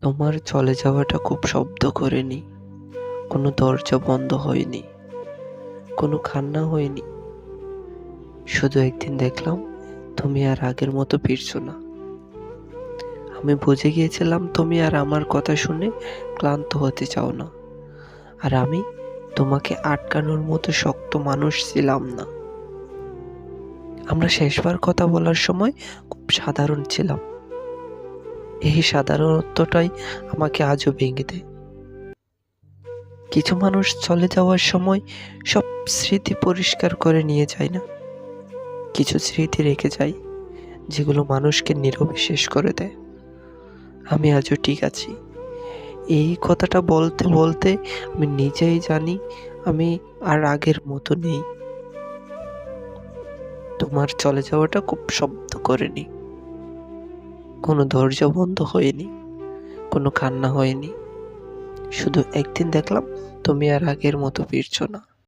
তোমার চলে যাওয়াটা খুব শব্দ করেনি, কোনো দরজা বন্ধ হয়নি, কোনো কান্না হয়নি। শুধু একদিন দেখলাম তুমি আর আগের মতো ফিরছো না। আমি বুঝে গিয়েছিলাম তুমি আর আমার কথা শুনে ক্লান্ত হতে চাও না, আর আমি তোমাকে আটকানোর মতো শক্ত মানুষ ছিলাম না। আমরা শেষবার কথা বলার সময় খুব সাধারণ ছিলাম। এই সাধারণত্বটাই আমাকে আজও ভেঙে দেয়। কিছু মানুষ চলে যাওয়ার সময় সব স্মৃতি পরিষ্কার করে নিয়ে যায় না, কিছু স্মৃতি রেখে যায় যেগুলো মানুষকে নীরবে শেষ করে দেয়। আমি আজও ঠিক আছি। এই কথাটা বলতে বলতে আমি নিজেই জানি আমি আর আগের মতো নেই। তোমার চলে যাওয়াটা খুব শব্দ করেনি, কোনো দরজা বন্ধ হয়নি, কোনো কান্না হয়নি। শুধু একদিন দেখলাম তুমি আর আগের মতো ফিরছো না।